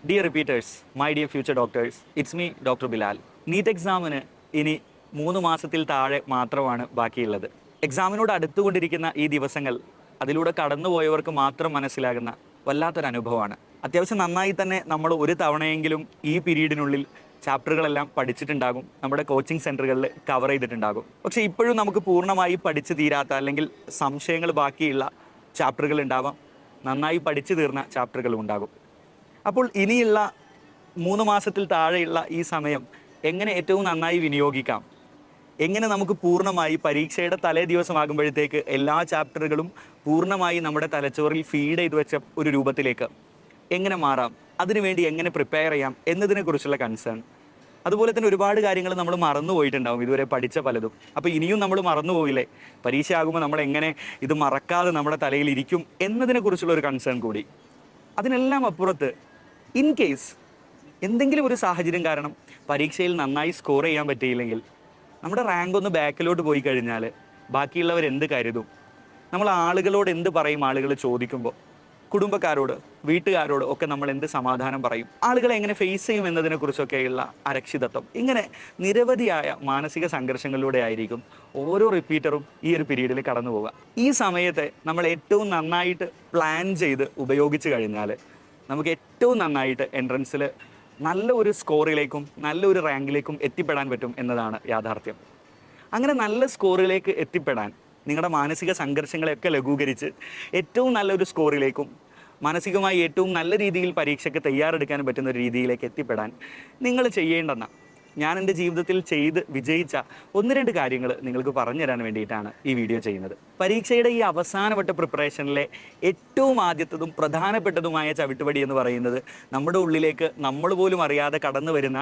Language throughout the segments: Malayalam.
Dear repeaters, my dear future doctors, it's me, Dr. Bilal. NEET എക്സാമിന് ഇനി 3 മാസത്തിൽ താഴെ മാത്രമാണ് ബാക്കിയുള്ളത്. എക്സാമിനോട് അടുത്തുകൊണ്ടിരിക്കുന്ന ഈ ദിവസങ്ങൾ അതിലൂടെ കടന്നുപോയവർക്ക് മാത്രം മനസ്സിലാകുന്ന വല്ലാത്തൊരു അനുഭവമാണ്. അത്യാവശ്യം നന്നായി തന്നെ നമ്മൾ ഒരു തവണയെങ്കിലും ഈ പീരീഡിനുള്ളിൽ ചാപ്റ്ററുകളെല്ലാം പഠിച്ചിട്ടുണ്ടാകും, നമ്മുടെ കോച്ചിങ് സെൻറ്ററുകളിൽ കവർ ചെയ്തിട്ടുണ്ടാകും. പക്ഷേ ഇപ്പോഴും നമുക്ക് പൂർണ്ണമായി പഠിച്ചു തീരാത്ത അല്ലെങ്കിൽ സംശയങ്ങൾ ബാക്കിയുള്ള ചാപ്റ്ററുകൾ ഉണ്ടാവാം, നന്നായി പഠിച്ചു തീർന്ന ചാപ്റ്ററുകളും ഉണ്ടാകും. അപ്പോൾ ഇനിയുള്ള 3 മാസത്തിൽ താഴെയുള്ള ഈ സമയം എങ്ങനെ ഏറ്റവും നന്നായി വിനിയോഗിക്കാം, എങ്ങനെ നമുക്ക് പൂർണ്ണമായി പരീക്ഷയുടെ തലേ ദിവസമാകുമ്പോഴത്തേക്ക് എല്ലാ ചാപ്റ്ററുകളും പൂർണ്ണമായി നമ്മുടെ തലച്ചോറിൽ ഫീഡ് ചെയ്ത് വെച്ച ഒരു രൂപത്തിലേക്ക് എങ്ങനെ മാറാം, അതിനുവേണ്ടി എങ്ങനെ പ്രിപ്പയർ ചെയ്യാം എന്നതിനെക്കുറിച്ചുള്ള കൺസേൺ. അതുപോലെ തന്നെ ഒരുപാട് കാര്യങ്ങൾ നമ്മൾ മറന്നു പോയിട്ടുണ്ടാവും, ഇതുവരെ പഠിച്ച പലതും. അപ്പോൾ ഇനിയും നമ്മൾ മറന്നു പോയില്ലേ, പരീക്ഷ ആകുമ്പോൾ നമ്മൾ എങ്ങനെ ഇത് മറക്കാതെ നമ്മുടെ തലയിൽ ഇരിക്കും എന്നതിനെക്കുറിച്ചുള്ള ഒരു കൺസേൺ കൂടി. അതിനെല്ലാം അപ്പുറത്ത് ഇൻ കേസ് എന്തെങ്കിലും ഒരു സാഹചര്യം കാരണം പരീക്ഷയിൽ നന്നായി സ്കോർ ചെയ്യാൻ പറ്റിയില്ലെങ്കിൽ, നമ്മുടെ റാങ്ക് ഒന്ന് ബാക്കിലോട്ട് പോയി കഴിഞ്ഞാൽ ബാക്കിയുള്ളവർ എന്ത് കരുതും, നമ്മൾ ആളുകളോട് എന്ത് പറയും, ആളുകൾ ചോദിക്കുമ്പോൾ കുടുംബക്കാരോട് വീട്ടുകാരോട് ഒക്കെ നമ്മൾ എന്ത് സമാധാനം പറയും, ആളുകളെ എങ്ങനെ ഫേസ് ചെയ്യും എന്നതിനെക്കുറിച്ചൊക്കെയുള്ള അരക്ഷിതത്വം. ഇങ്ങനെ നിരവധിയായ മാനസിക സംഘർഷങ്ങളിലൂടെ ആയിരിക്കും ഓരോ റിപ്പീറ്ററും ഈ ഒരു പീരീഡിൽ കടന്നു പോവുക. ഈ സമയത്തെ നമ്മൾ ഏറ്റവും നന്നായിട്ട് പ്ലാൻ ചെയ്ത് ഉപയോഗിച്ച് കഴിഞ്ഞാൽ നമുക്ക് ഏറ്റവും നന്നായിട്ട് എൻട്രൻസിൽ നല്ല ഒരു സ്കോറിലേക്കും നല്ലൊരു റാങ്കിലേക്കും എത്തിപ്പെടാൻ പറ്റും എന്നതാണ് യാഥാർത്ഥ്യം. അങ്ങനെ നല്ല സ്കോറിലേക്ക് എത്തിപ്പെടാൻ നിങ്ങളുടെ മാനസിക സംഘർഷങ്ങളെയൊക്കെ ലഘൂകരിച്ച് ഏറ്റവും നല്ലൊരു സ്കോറിലേക്കും മാനസികമായി ഏറ്റവും നല്ല രീതിയിൽ പരീക്ഷയ്ക്ക് തയ്യാറെടുക്കാൻ പറ്റുന്ന ഒരു രീതിയിലേക്ക് എത്തിപ്പെടാൻ നിങ്ങൾ ചെയ്യേണ്ടെന്ന, ഞാൻ എൻ്റെ ജീവിതത്തിൽ ചെയ്ത് വിജയിച്ച 1-2 കാര്യങ്ങൾ നിങ്ങൾക്ക് പറഞ്ഞു തരാൻ വേണ്ടിയിട്ടാണ് ഈ വീഡിയോ ചെയ്യുന്നത്. പരീക്ഷയുടെ ഈ അവസാനവട്ട പ്രിപ്പറേഷനിലെ ഏറ്റവും ആദ്യത്തതും പ്രധാനപ്പെട്ടതുമായ ചവിട്ടുപടി എന്ന് പറയുന്നത് നമ്മുടെ ഉള്ളിലേക്ക് നമ്മൾ പോലും അറിയാതെ കടന്നു വരുന്ന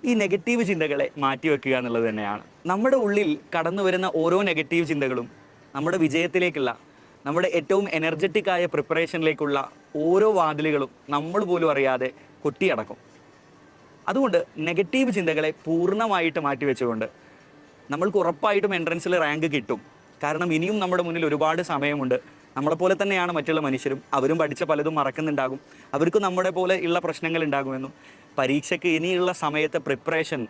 ഈ നെഗറ്റീവ് ചിന്തകളെ മാറ്റിവെക്കുക എന്നുള്ളത് തന്നെയാണ്. നമ്മുടെ ഉള്ളിൽ കടന്നു വരുന്ന ഓരോ നെഗറ്റീവ് ചിന്തകളും നമ്മുടെ വിജയത്തിലേക്കുള്ള, നമ്മുടെ ഏറ്റവും എനർജറ്റിക്കായ പ്രിപ്പറേഷനിലേക്കുള്ള ഓരോ വാതിലുകളും നമ്മൾ പോലും അറിയാതെ കൊട്ടിയടക്കും. അതുകൊണ്ട് നെഗറ്റീവ് ചിന്തകളെ പൂർണ്ണമായിട്ട് മാറ്റിവെച്ചുകൊണ്ട് നമ്മൾക്ക് ഉറപ്പായിട്ടും എൻട്രൻസിൽ റാങ്ക് കിട്ടും. കാരണം ഇനിയും നമ്മുടെ മുന്നിൽ ഒരുപാട് സമയമുണ്ട്. നമ്മളെപ്പോലെ തന്നെയാണ് മറ്റുള്ള മനുഷ്യരും, അവരും പഠിച്ച പലതും മറക്കുന്നുണ്ടാകും, അവർക്കും നമ്മുടെ പോലെ ഉള്ള പ്രശ്നങ്ങൾ ഉണ്ടാകുമെന്നും പരീക്ഷയ്ക്ക് ഇനിയുള്ള സമയത്തെ പ്രിപ്പറേഷൻ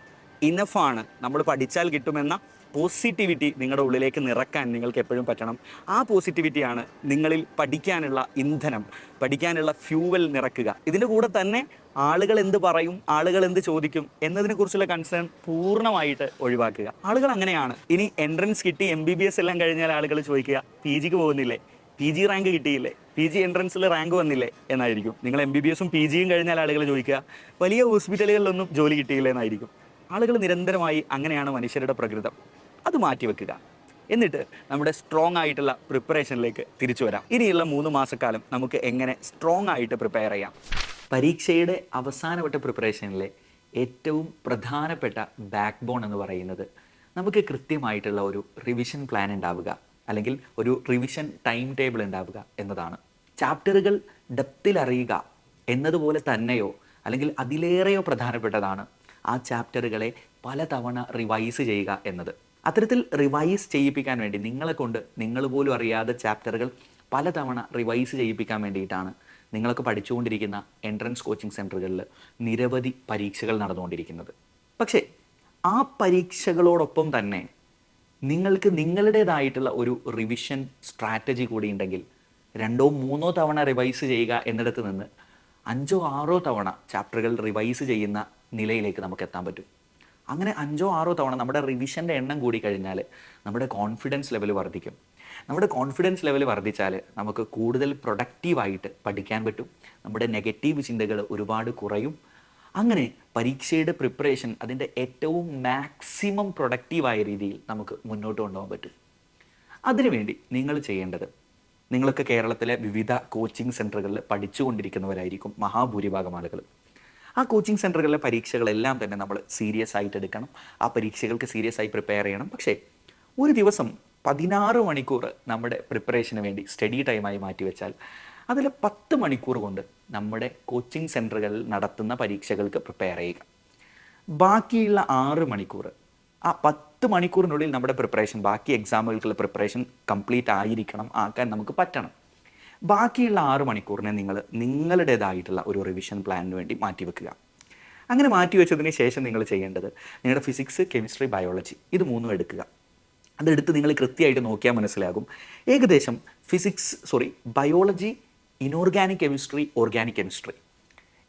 ഇനഫാണ്, നമ്മൾ പഠിച്ചാൽ കിട്ടുമെന്ന പോസിറ്റിവിറ്റി നിങ്ങളുടെ ഉള്ളിലേക്ക് നിറക്കാൻ നിങ്ങൾക്ക് എപ്പോഴും പറ്റണം. ആ പോസിറ്റിവിറ്റിയാണ് നിങ്ങളിൽ പഠിക്കാനുള്ള ഇന്ധനം, പഠിക്കാനുള്ള ഫ്യൂവൽ നിറക്കുക. ഇതിൻ്റെ കൂടെ തന്നെ ആളുകൾ എന്ത് പറയും, ആളുകൾ എന്ത് ചോദിക്കും എന്നതിനെക്കുറിച്ചുള്ള കൺസേൺ പൂർണ്ണമായിട്ട് ഒഴിവാക്കുക. ആളുകൾ അങ്ങനെയാണ്. ഇനി എൻട്രൻസ് കിട്ടി MBBS എല്ലാം കഴിഞ്ഞാൽ ആളുകൾ ചോദിക്കുക, PGക്ക് പോകുന്നില്ലേ, PG റാങ്ക് കിട്ടിയില്ലേ, PG എൻട്രൻസിൽ റാങ്ക് വന്നില്ലേ എന്നായിരിക്കും. നിങ്ങൾ MBBSും PGയും കഴിഞ്ഞാൽ ആളുകൾ ചോദിക്കുക, വലിയ ഹോസ്പിറ്റലുകളിലൊന്നും ജോലി കിട്ടിയില്ലേ എന്നായിരിക്കും. ആളുകൾ നിരന്തരമായി അങ്ങനെയാണ് മനുഷ്യരുടെ പ്രകൃതം. അത് മാറ്റിവെക്കുക. എന്നിട്ട് നമ്മുടെ സ്ട്രോങ് ആയിട്ടുള്ള പ്രിപ്പറേഷനിലേക്ക് തിരിച്ചു വരാം. ഇനിയുള്ള 3 മാസക്കാലം നമുക്ക് എങ്ങനെ സ്ട്രോങ് ആയിട്ട് പ്രിപ്പയർ ചെയ്യാം. പരീക്ഷയുടെ അവസാനവട്ട പ്രിപ്പറേഷനിലെ ഏറ്റവും പ്രധാനപ്പെട്ട ബാക്ക് ബോൺ എന്ന് പറയുന്നത് നമുക്ക് കൃത്യമായിട്ടുള്ള ഒരു റിവിഷൻ പ്ലാൻ ഉണ്ടാവുക, അല്ലെങ്കിൽ ഒരു റിവിഷൻ ടൈം ടേബിൾ ഉണ്ടാവുക എന്നതാണ്. ചാപ്റ്ററുകൾ ഡെപ്തിൽ അറിയുക എന്നതുപോലെ തന്നെയോ അല്ലെങ്കിൽ അതിലേറെയോ പ്രധാനപ്പെട്ടതാണ് ആ ചാപ്റ്ററുകളെ പലതവണ റിവൈസ് ചെയ്യുക എന്നത്. അത്തരത്തിൽ റിവൈസ് ചെയ്യിപ്പിക്കാൻ വേണ്ടി നിങ്ങളെ കൊണ്ട് നിങ്ങൾ പോലും അറിയാതെ ചാപ്റ്ററുകൾ പലതവണ റിവൈസ് ചെയ്യിപ്പിക്കാൻ വേണ്ടിയിട്ടാണ് നിങ്ങളൊക്കെ പഠിച്ചുകൊണ്ടിരിക്കുന്ന എൻട്രൻസ് കോച്ചിങ് സെൻറ്ററുകളിൽ നിരവധി പരീക്ഷകൾ നടന്നുകൊണ്ടിരിക്കുന്നത്. പക്ഷേ ആ പരീക്ഷകളോടൊപ്പം തന്നെ നിങ്ങൾക്ക് നിങ്ങളുടേതായിട്ടുള്ള ഒരു റിവിഷൻ സ്ട്രാറ്റജി കൂടി ഉണ്ടെങ്കിൽ 2-3 തവണ റിവൈസ് ചെയ്യുക എന്നിടത്ത് നിന്ന് 5-6 തവണ ചാപ്റ്ററുകൾ റിവൈസ് ചെയ്യുന്ന നിലയിലേക്ക് നമുക്ക് എത്താൻ പറ്റും. അങ്ങനെ 5-6 തവണ നമ്മുടെ റിവിഷൻ്റെ എണ്ണം കൂടി കഴിഞ്ഞാൽ നമ്മുടെ കോൺഫിഡൻസ് ലെവൽ വർദ്ധിക്കും. നമ്മുടെ കോൺഫിഡൻസ് ലെവൽ വർദ്ധിച്ചാൽ നമുക്ക് കൂടുതൽ പ്രൊഡക്റ്റീവായിട്ട് പഠിക്കാൻ പറ്റും. നമ്മുടെ നെഗറ്റീവ് ചിന്തകൾ ഒരുപാട് കുറയും. അങ്ങനെ പരീക്ഷയുടെ പ്രിപ്പറേഷൻ അതിൻ്റെ ഏറ്റവും മാക്സിമം പ്രൊഡക്റ്റീവായ രീതിയിൽ നമുക്ക് മുന്നോട്ട് കൊണ്ടുപോകാൻ പറ്റും. അതിനുവേണ്ടി നിങ്ങൾ ചെയ്യേണ്ടത്, നിങ്ങളൊക്കെ കേരളത്തിലെ വിവിധ കോച്ചിങ് സെൻറ്ററുകളിൽ പഠിച്ചുകൊണ്ടിരിക്കുന്നവരായിരിക്കും മഹാഭൂരിഭാഗം ആളുകൾ. ആ കോച്ചിങ് സെൻറ്ററുകളിലെ പരീക്ഷകളെല്ലാം തന്നെ നമ്മൾ സീരിയസ് ആയിട്ട് എടുക്കണം. ആ പരീക്ഷകൾക്ക് സീരിയസ് ആയി പ്രിപ്പയർ ചെയ്യണം. പക്ഷേ ഒരു ദിവസം 16 മണിക്കൂർ നമ്മുടെ പ്രിപ്പറേഷന് വേണ്ടി സ്റ്റഡി ടൈമായി മാറ്റിവെച്ചാൽ അതിൽ 10 മണിക്കൂർ കൊണ്ട് നമ്മുടെ കോച്ചിങ് സെൻറ്ററുകളിൽ നടത്തുന്ന പരീക്ഷകൾക്ക് പ്രിപ്പയർ ചെയ്യുക. ബാക്കിയുള്ള 6 മണിക്കൂർ, ആ 10 മണിക്കൂറിനുള്ളിൽ നമ്മുടെ പ്രിപ്പറേഷൻ, ബാക്കി എക്സാമുകൾക്കുള്ള പ്രിപ്പറേഷൻ കംപ്ലീറ്റ് ആയിരിക്കണം, ആക്കാൻ നമുക്ക് പറ്റണം. ബാക്കിയുള്ള 6 മണിക്കൂറിനെ നിങ്ങൾ നിങ്ങളുടേതായിട്ടുള്ള ഒരു റിവിഷൻ പ്ലാനിന് വേണ്ടി മാറ്റിവെക്കുക. അങ്ങനെ മാറ്റിവെച്ചതിന് ശേഷം നിങ്ങൾ ചെയ്യേണ്ടത് നിങ്ങളുടെ ഫിസിക്സ്, കെമിസ്ട്രി, ബയോളജി ഇത് മൂന്നും എടുക്കുക. അതെടുത്ത് നിങ്ങൾ കൃത്യമായിട്ട് നോക്കിയാൽ മനസ്സിലാകും ഏകദേശം biology, inorganic chemistry, organic chemistry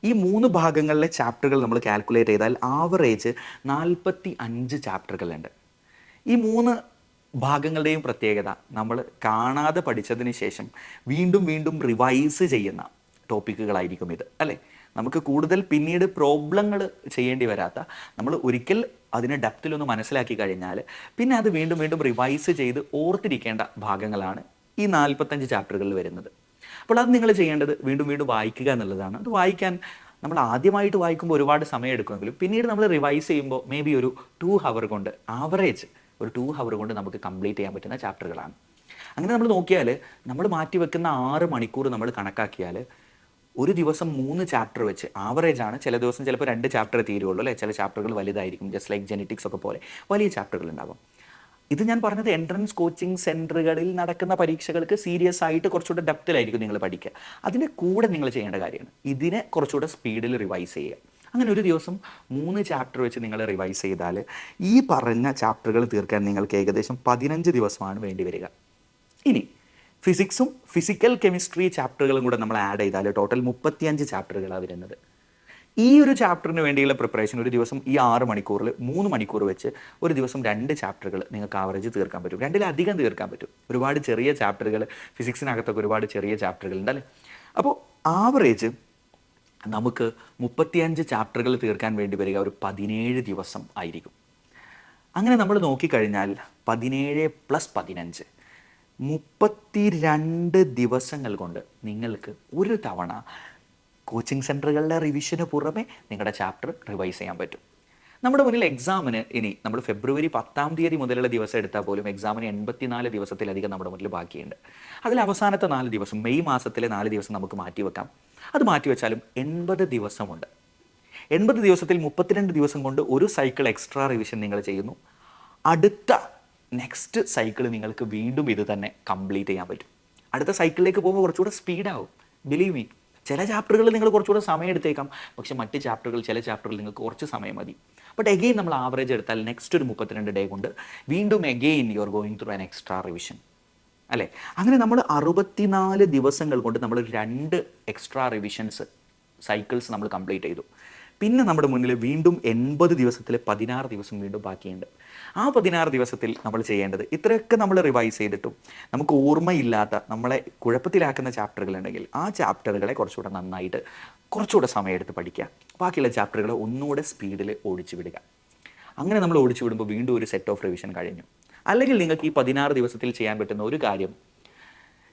ഈ 3 ഭാഗങ്ങളിലെ ചാപ്റ്ററുകൾ നമ്മൾ കാൽക്കുലേറ്റ് ചെയ്താൽ ആവറേജ് 45 ചാപ്റ്ററുകളുണ്ട്. ഈ 3 ഭാഗങ്ങളുടെയും പ്രത്യേകത നമ്മൾ കാണാതെ പഠിച്ചതിന് ശേഷം വീണ്ടും വീണ്ടും റിവൈസ് ചെയ്യുന്ന ടോപ്പിക്കുകളായിരിക്കും ഇത്, അല്ലേ? നമുക്ക് കൂടുതൽ പിന്നീട് പ്രോബ്ലങ്ങൾ ചെയ്യേണ്ടി വരാത്ത, നമ്മൾ ഒരിക്കൽ അതിനെ ഡെപ്തിലൊന്ന് മനസ്സിലാക്കി കഴിഞ്ഞാൽ പിന്നെ അത് വീണ്ടും വീണ്ടും റിവൈസ് ചെയ്ത് ഓർത്തിരിക്കേണ്ട ഭാഗങ്ങളാണ് ഈ 45 ചാപ്റ്ററുകളിൽ വരുന്നത്. അപ്പോൾ അത് നിങ്ങൾ ചെയ്യേണ്ടത് വീണ്ടും വീണ്ടും വായിക്കുക എന്നുള്ളതാണ്. അത് വായിക്കാൻ നമ്മൾ ആദ്യമായിട്ട് വായിക്കുമ്പോൾ ഒരുപാട് സമയം എടുക്കുമെങ്കിലും പിന്നീട് നമ്മൾ റിവൈസ് ചെയ്യുമ്പോൾ മേ ബി ഒരു 2 hour കൊണ്ട്, ആവറേജ് ഒരു 2 hour കൊണ്ട് നമുക്ക് കംപ്ലീറ്റ് ചെയ്യാൻ പറ്റുന്ന ചാപ്റ്ററുകളാണ്. അങ്ങനെ നമ്മൾ നോക്കിയാൽ നമ്മൾ മാറ്റിവെക്കുന്ന 6 മണിക്കൂർ നമ്മൾ കണക്കാക്കിയാൽ ഒരു ദിവസം 3 ചാപ്റ്റർ വെച്ച് ആവറേജ് ആണ്. ചില ദിവസം ചിലപ്പോൾ 2 ചാപ്റ്റർ തീരുള്ളൂ, അല്ലേ? ചില ചാപ്റ്ററുകൾ വലുതായിരിക്കും, ജസ്റ്റ് ലൈക്ക് ജെനറ്റിക്സ് ഒക്കെ പോലെ വലിയ ചാപ്റ്ററുകൾ ഉണ്ടാകും. ഇത് ഞാൻ പറഞ്ഞത് എൻട്രൻസ് കോച്ചിങ് സെൻറ്ററുകളിൽ നടക്കുന്ന പരീക്ഷകൾക്ക് സീരിയസ് ആയിട്ട് കുറച്ചുകൂടെ ഡെപ്തിലായിരിക്കും നിങ്ങൾ പഠിക്കുക. അതിൻ്റെ കൂടെ നിങ്ങൾ ചെയ്യേണ്ട കാര്യമാണ് ഇതിനെ കുറച്ചുകൂടെ സ്പീഡിൽ റിവൈസ് ചെയ്യുക. അങ്ങനെ ഒരു ദിവസം 3 ചാപ്റ്റർ വെച്ച് നിങ്ങൾ റിവൈസ് ചെയ്താൽ ഈ പറഞ്ഞ ചാപ്റ്ററുകൾ തീർക്കാൻ നിങ്ങൾക്ക് ഏകദേശം 15 ദിവസമാണ് വേണ്ടി വരിക. ഇനി ഫിസിക്സും ഫിസിക്കൽ കെമിസ്ട്രി ചാപ്റ്ററുകളും കൂടെ നമ്മൾ ആഡ് ചെയ്താൽ ടോട്ടൽ 35 ചാപ്റ്ററുകളാണ് വരുന്നത്. ഈ ഒരു ചാപ്റ്ററിന് വേണ്ടിയുള്ള പ്രിപ്പറേഷൻ ഒരു ദിവസം ഈ 6 മണിക്കൂറിൽ 3 മണിക്കൂർ വെച്ച് ഒരു ദിവസം 2 ചാപ്റ്ററുകൾ നിങ്ങൾക്ക് ആവറേജ് തീർക്കാൻ പറ്റും, 2-ലധികം തീർക്കാൻ പറ്റും. ഒരുപാട് ചെറിയ ചാപ്റ്ററുകൾ, ഫിസിക്സിനകത്തൊക്കെ ഒരുപാട് ചെറിയ ചാപ്റ്ററുകൾ ഉണ്ടല്ലേ. അപ്പോൾ ആവറേജ് നമുക്ക് 35 ചാപ്റ്ററുകൾ തീർക്കാൻ വേണ്ടി വരിക ഒരു 17 ദിവസം ആയിരിക്കും. അങ്ങനെ നമ്മൾ നോക്കിക്കഴിഞ്ഞാൽ 17 + 15 32 ദിവസങ്ങൾ കൊണ്ട് നിങ്ങൾക്ക് ഒരു തവണ കോച്ചിങ് സെൻറ്ററുകളുടെ റിവിഷന് പുറമെ നിങ്ങളുടെ ചാപ്റ്റർ റിവൈസ് ചെയ്യാൻ പറ്റും. നമ്മുടെ മുന്നിൽ എക്സാമിന് ഇനി നമ്മൾ ഫെബ്രുവരി 10 മുതലുള്ള ദിവസം എടുത്താൽ പോലും എക്സാമിന് 84 ദിവസത്തിലധികം നമ്മുടെ മുന്നിൽ ബാക്കിയുണ്ട്. അതിൽ അവസാനത്തെ 4 ദിവസം, മെയ് മാസത്തിലെ 4 ദിവസം നമുക്ക് മാറ്റിവെക്കാം. അത് മാറ്റിവെച്ചാലും 80 ദിവസമുണ്ട്. 80 ദിവസത്തിൽ 32 ദിവസം കൊണ്ട് ഒരു സൈക്കിൾ എക്സ്ട്രാ റിവിഷൻ നിങ്ങൾ ചെയ്യുന്നു. അടുത്ത നെക്സ്റ്റ് സൈക്കിൾ നിങ്ങൾക്ക് വീണ്ടും ഇത് തന്നെ കംപ്ലീറ്റ് ചെയ്യാൻ പറ്റും. അടുത്ത സൈക്കിളിലേക്ക് പോകുമ്പോൾ കുറച്ചുകൂടെ സ്പീഡാവും. ബിലീവ് മീ, ചില ചാപ്റ്ററുകൾ നിങ്ങൾ കുറച്ചുകൂടെ സമയം എടുത്തേക്കാം, പക്ഷെ മറ്റ് ചാപ്റ്ററുകൾ, ചില ചാപ്റ്ററുകൾ നിങ്ങൾക്ക് കുറച്ച് സമയം മതി. ബട്ട് എഗെയിൻ നമ്മൾ ആവറേജ് എടുത്താൽ നെക്സ്റ്റ് ഒരു 32 ഡേ കൊണ്ട് വീണ്ടും again you are going through an extra revision, അല്ലേ? അങ്ങനെ നമ്മൾ 64 ദിവസങ്ങൾ കൊണ്ട് നമ്മൾ 2 എക്സ്ട്രാ റിവിഷൻസ് സൈക്കിൾസ് നമ്മൾ കംപ്ലീറ്റ് ചെയ്തു. പിന്നെ നമ്മുടെ മുന്നിൽ വീണ്ടും 80 ദിവസത്തിൽ 16 ദിവസം വീണ്ടും ബാക്കിയുണ്ട്. ആ 16 ദിവസത്തിൽ നമ്മൾ ചെയ്യേണ്ടത്, ഇത്രയൊക്കെ നമ്മൾ റിവൈസ് ചെയ്തിട്ടും നമുക്ക് ഓർമ്മയില്ലാത്ത, നമ്മളെ കുഴപ്പത്തിലാക്കുന്ന ചാപ്റ്ററുകൾ ഉണ്ടെങ്കിൽ ആ ചാപ്റ്ററുകളെ കുറച്ചുകൂടെ നന്നായിട്ട് കുറച്ചുകൂടെ സമയമെടുത്ത് പഠിക്കുക. ബാക്കിയുള്ള ചാപ്റ്ററുകൾ ഒന്നുകൂടെ സ്പീഡിൽ ഓടിച്ചു വിടുക. അങ്ങനെ നമ്മൾ ഓടിച്ചു വിടുമ്പോൾ വീണ്ടും ഒരു സെറ്റ് ഓഫ് റിവിഷൻ കഴിഞ്ഞു. അല്ലെങ്കിൽ നിങ്ങൾക്ക് ഈ 16 ദിവസത്തിൽ ചെയ്യാൻ പറ്റുന്ന ഒരു കാര്യം,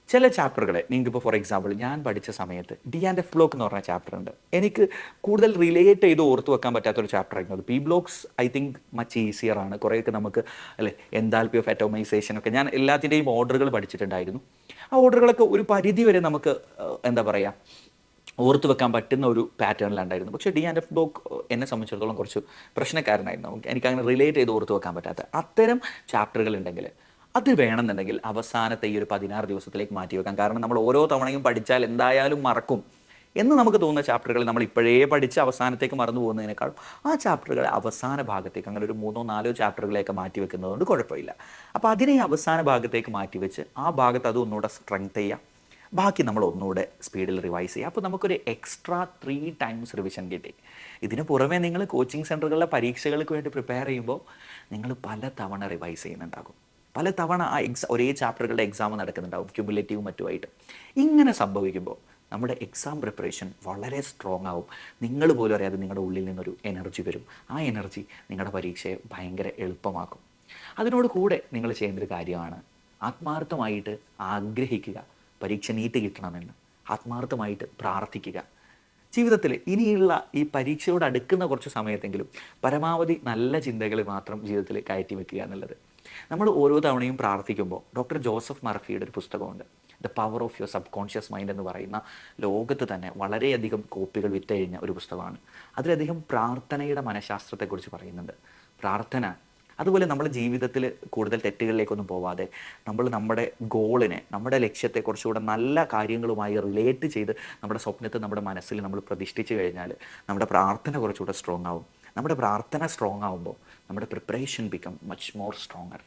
ചില ചാപ്റ്ററുകളെ നിങ്ങൾക്കിപ്പോൾ ഫോർ എക്സാമ്പിൾ ഞാൻ പഠിച്ച സമയത്ത് D&F ബ്ലോക്ക് എന്ന് പറഞ്ഞ ചാപ്റ്റർ ഉണ്ട്. എനിക്ക് കൂടുതൽ റിലേറ്റ് ചെയ്ത് ഓർത്ത് വെക്കാൻ പറ്റാത്തൊരു ചാപ്റ്റർ ആയിരുന്നു അത്. P blocks I think much easier ആണ്. കുറേയൊക്കെ നമുക്ക് അല്ലേ എൻതാൽപ്പി ഓഫ് അറ്റോമൈസേഷൻ ഒക്കെ ഞാൻ എല്ലാത്തിൻ്റെയും ഓർഡറുകൾ പഠിച്ചിട്ടുണ്ടായിരുന്നു. ആ ഓർഡറുകളൊക്കെ ഒരു പരിധി വരെ നമുക്ക് എന്താ പറയുക ഓർത്ത് വെക്കാൻ പറ്റുന്ന ഒരു പാറ്റേണിലുണ്ടായിരുന്നു. പക്ഷേ D&F ബ്ലോക്ക് എന്നെ സംബന്ധിച്ചിടത്തോളം കുറച്ച് പ്രശ്നക്കാരനായിരുന്നു. എനിക്കങ്ങനെ റിലേറ്റ് ചെയ്ത് ഓർത്ത് വെക്കാൻ പറ്റാത്ത അത്തരം ചാപ്റ്ററുകൾ ഉണ്ടെങ്കിൽ അത് വേണമെന്നുണ്ടെങ്കിൽ അവസാനത്തെ ഈ ഒരു 16 ദിവസത്തിലേക്ക് മാറ്റി വെക്കാം. കാരണം നമ്മൾ ഓരോ തവണയും പഠിച്ചാൽ എന്തായാലും മറക്കും എന്ന് നമുക്ക് തോന്നുന്ന ചാപ്റ്ററുകൾ നമ്മൾ ഇപ്പോഴേ പഠിച്ച് അവസാനത്തേക്ക് മറന്നു പോകുന്നതിനേക്കാളും ആ ചാപ്റ്ററുകൾ അവസാന ഭാഗത്തേക്ക്, അങ്ങനെ ഒരു 3-4 ചാപ്റ്ററുകളെയൊക്കെ മാറ്റി വെക്കുന്നതുകൊണ്ട് കുഴപ്പമില്ല. അപ്പോൾ അതിനെ അവസാന ഭാഗത്തേക്ക് മാറ്റി വെച്ച് ആ ഭാഗത്ത് അത് ഒന്നുകൂടെ സ്ട്രെങ്ത് ചെയ്യുക, ബാക്കി നമ്മൾ ഒന്നുകൂടെ സ്പീഡിൽ റിവൈസ് ചെയ്യുക. അപ്പോൾ നമുക്കൊരു എക്സ്ട്രാ 3 ടൈംസ് റിവിഷൻ കിട്ടി. ഇതിന് പുറമെ നിങ്ങൾ കോച്ചിങ് സെൻറ്ററുകളിലെ പരീക്ഷകൾക്ക് വേണ്ടി പ്രിപ്പയർ ചെയ്യുമ്പോൾ നിങ്ങൾ പല തവണ റിവൈസ് ചെയ്യുന്നുണ്ടാകും. പല തവണ ആ ഒരേ ചാപ്റ്ററുകളുടെ എക്സാം നടക്കുന്നുണ്ടാവും, ക്യുമുലേറ്റീവും മറ്റുമായിട്ട്. ഇങ്ങനെ സംഭവിക്കുമ്പോൾ നമ്മുടെ എക്സാം പ്രിപ്പറേഷൻ വളരെ സ്ട്രോങ് ആവും. നിങ്ങൾ പോലും അറിയാതെ നിങ്ങളുടെ ഉള്ളിൽ നിന്നൊരു എനർജി വരും. ആ എനർജി നിങ്ങളുടെ പരീക്ഷയെ ഭയങ്കര എളുപ്പമാക്കും. അതിനോട് കൂടെ നിങ്ങൾ ചെയ്യേണ്ടൊരു കാര്യമാണ് ആത്മാർത്ഥമായിട്ട് ആഗ്രഹിക്കുക, പരീക്ഷ നീട്ടി കിട്ടണമെന്ന് ആത്മാർത്ഥമായിട്ട് പ്രാർത്ഥിക്കുക. ജീവിതത്തിൽ ഇനിയുള്ള ഈ പരീക്ഷയോട് അടുക്കുന്ന കുറച്ച് സമയത്തെങ്കിലും പരമാവധി നല്ല ചിന്തകൾ മാത്രം ജീവിതത്തിൽ കയറ്റി വെക്കുക എന്നുള്ളത്. നമ്മൾ ഓരോ തവണയും പ്രാർത്ഥിക്കുമ്പോൾ ഡോക്ടർ ജോസഫ് മർഫിയുടെ ഒരു പുസ്തകമുണ്ട്, the power of your sub conscious mind എന്ന് പറയുന്ന, ലോകത്ത് തന്നെ വളരെയധികം കോപ്പികൾ വിറ്റഴിഞ്ഞ ഒരു പുസ്തകമാണ്. അതിലധികം പ്രാർത്ഥനയുടെ മനഃശാസ്ത്രത്തെക്കുറിച്ച് പറയുന്നുണ്ട്. പ്രാർത്ഥന അതുപോലെ നമ്മുടെ ജീവിതത്തിൽ കൂടുതൽ തെറ്റുകളിലേക്കൊന്നും പോവാതെ നമ്മൾ നമ്മുടെ ഗോളിനെ, നമ്മുടെ ലക്ഷ്യത്തെ കുറച്ചുകൂടെ നല്ല കാര്യങ്ങളുമായി റിലേറ്റ് ചെയ്ത് നമ്മുടെ സ്വപ്നത്തെ നമ്മുടെ മനസ്സിൽ നമ്മൾ പ്രതിഷ്ഠിച്ച് കഴിഞ്ഞാൽ നമ്മുടെ പ്രാർത്ഥന കുറച്ചുകൂടെ സ്ട്രോങ് ആവും. നമ്മുടെ പ്രാർത്ഥന സ്ട്രോങ് ആവുമ്പോൾ നമ്മുടെ preparation become much more stronger.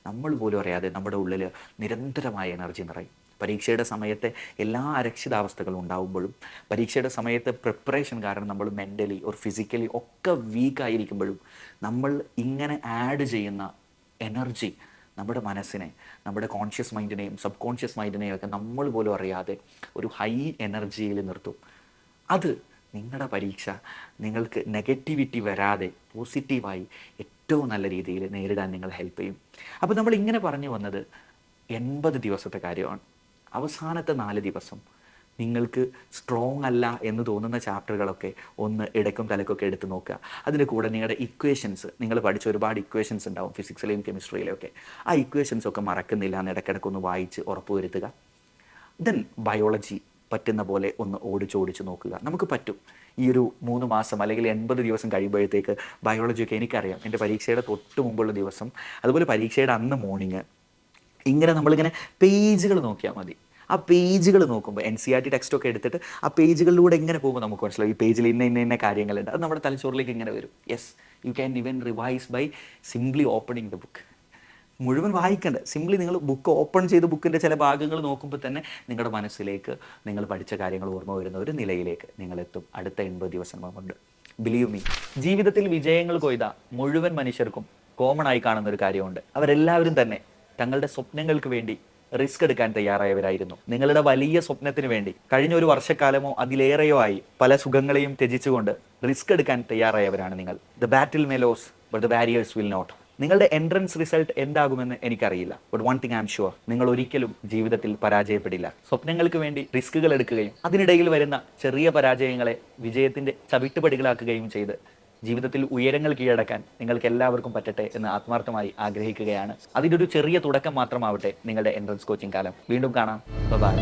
നമ്മൾ പോലും അറിയാതെ നമ്മുടെ ഉള്ളിൽ നിരന്തരമായ എനർജി നിറയും. പരീക്ഷയുടെ സമയത്തെ എല്ലാ അരക്ഷിതാവസ്ഥകളും ഉണ്ടാകുമ്പോഴും, പരീക്ഷയുടെ സമയത്ത് പ്രിപ്പറേഷൻ കാരണം നമ്മൾ മെൻ്റലി ഓർ ഫിസിക്കലി ഒക്കെ വീക്കായിരിക്കുമ്പോഴും നമ്മൾ ഇങ്ങനെ ആഡ് ചെയ്യുന്ന എനർജി നമ്മുടെ മനസ്സിനെ, നമ്മുടെ കോൺഷ്യസ് മൈൻഡിനെയും സബ് കോൺഷ്യസ് മൈൻഡിനെയും ഒക്കെ നമ്മൾ പോലും അറിയാതെ ഒരു ഹൈ എനർജിയിൽ നിർത്തും. അത് നിങ്ങളുടെ പരീക്ഷ നിങ്ങൾക്ക് നെഗറ്റിവിറ്റി വരാതെ പോസിറ്റീവായി ഏറ്റവും നല്ല രീതിയിൽ നേരിടാൻ നിങ്ങൾ ഹെൽപ്പ് ചെയ്യും. അപ്പോൾ നമ്മൾ ഇങ്ങനെ പറഞ്ഞു വന്നത് 80 ദിവസത്തെ കാര്യമാണ്. അവസാനത്തെ 4 ദിവസം നിങ്ങൾക്ക് സ്ട്രോങ് അല്ല എന്ന് തോന്നുന്ന ചാപ്റ്ററുകളൊക്കെ ഒന്ന് ഇടയ്ക്കും തലക്കൊക്കെ എടുത്ത് നോക്കുക. അതിൻ്റെ കൂടെ നിങ്ങളുടെ ഇക്വേഷൻസ്, നിങ്ങൾ പഠിച്ച ഒരുപാട് ഇക്വേഷൻസ് ഉണ്ടാവും ഫിസിക്സിലെയും കെമിസ്ട്രിയിലെയും ഒക്കെ. ആ ഇക്വേഷൻസ് ഒക്കെ മറക്കുന്നില്ല എന്ന് ഇടയ്ക്കിടയ്ക്കൊന്ന് വായിച്ച് ഉറപ്പുവരുത്തുക. ദെൻ ബയോളജി പറ്റുന്ന പോലെ ഒന്ന് ഓടിച്ചോടിച്ച് നോക്കുക. നമുക്ക് പറ്റും. ഈ ഒരു 3 മാസം അല്ലെങ്കിൽ 80 ദിവസം കഴിയുമ്പോഴത്തേക്ക് ബയോളജിയൊക്കെ എനിക്കറിയാം. എൻ്റെ പരീക്ഷയുടെ തൊട്ട് മുമ്പുള്ള ദിവസം, അതുപോലെ പരീക്ഷയുടെ അന്ന് മോർണിംഗ്, ഇങ്ങനെ നമ്മളിങ്ങനെ പേജുകൾ നോക്കിയാൽ മതി. ആ പേജുകൾ നോക്കുമ്പോൾ NCERT ടെക്സ്റ്റൊക്കെ എടുത്തിട്ട് ആ പേജുകളിലൂടെ എങ്ങനെ പോകുമ്പോൾ നമുക്ക് മനസ്സിലാവും ഈ പേജിൽ ഇന്ന കാര്യങ്ങളുണ്ട്. അത് നമ്മുടെ തലച്ചോറിലേക്ക് ഇങ്ങനെ വരും. Yes, you can even revise by simply opening the book. മുഴുവൻ വായിക്കണ്ട, സിംപ്ലി നിങ്ങൾ ബുക്ക് ഓപ്പൺ ചെയ്ത് ബുക്കിൻ്റെ ചില ഭാഗങ്ങൾ നോക്കുമ്പോൾ തന്നെ നിങ്ങളുടെ മനസ്സിലേക്ക് നിങ്ങൾ പഠിച്ച കാര്യങ്ങൾ ഓർമ്മ വരുന്ന ഒരു നിലയിലേക്ക് നിങ്ങളെത്തും അടുത്ത 80 ദിവസം കൊണ്ട്. ബിലീവ് മീ, ജീവിതത്തിൽ വിജയങ്ങൾ കൊയ്ത മുഴുവൻ മനുഷ്യർക്കും കോമൺ ആയി കാണുന്ന ഒരു കാര്യമുണ്ട്. അവരെല്ലാവരും തന്നെ തങ്ങളുടെ സ്വപ്നങ്ങൾക്ക് വേണ്ടി റിസ്ക് എടുക്കാൻ തയ്യാറായവരായിരുന്നു. നിങ്ങളുടെ വലിയ സ്വപ്നത്തിന് വേണ്ടി കഴിഞ്ഞ ഒരു വർഷക്കാലമോ അതിലേറെയോ ആയി പല സുഖങ്ങളെയും ത്യജിച്ചുകൊണ്ട് റിസ്ക് എടുക്കാൻ തയ്യാറായവരാണ് നിങ്ങൾ. The battle may lose but the barriers will not. നിങ്ങളുടെ എൻട്രൻസ് റിസൾട്ട് എന്താകുമെന്ന് എനിക്കറിയില്ല. But one thing I am sure, നിങ്ങൾ ഒരിക്കലും ജീവിതത്തിൽ പരാജയപ്പെടില്ല. സ്വപ്നങ്ങൾക്ക് വേണ്ടി റിസ്കുകൾ എടുക്കുകയും അതിനിടയിൽ വരുന്ന ചെറിയ പരാജയങ്ങളെ വിജയത്തിൻ്റെ ചവിട്ടുപടികളാക്കുകയും ചെയ്ത് ജീവിതത്തിൽ ഉയരങ്ങൾ കീഴടക്കാൻ നിങ്ങൾക്ക് എല്ലാവർക്കും പറ്റട്ടെ എന്ന് ആത്മാർത്ഥമായി ആഗ്രഹിക്കുകയാണ്. അതിൻ്റെ ഒരു ചെറിയ തുടക്കം മാത്രമാവട്ടെ നിങ്ങളുടെ എൻട്രൻസ് കോച്ചിങ് കാലം. വീണ്ടും കാണാം. ബൈ.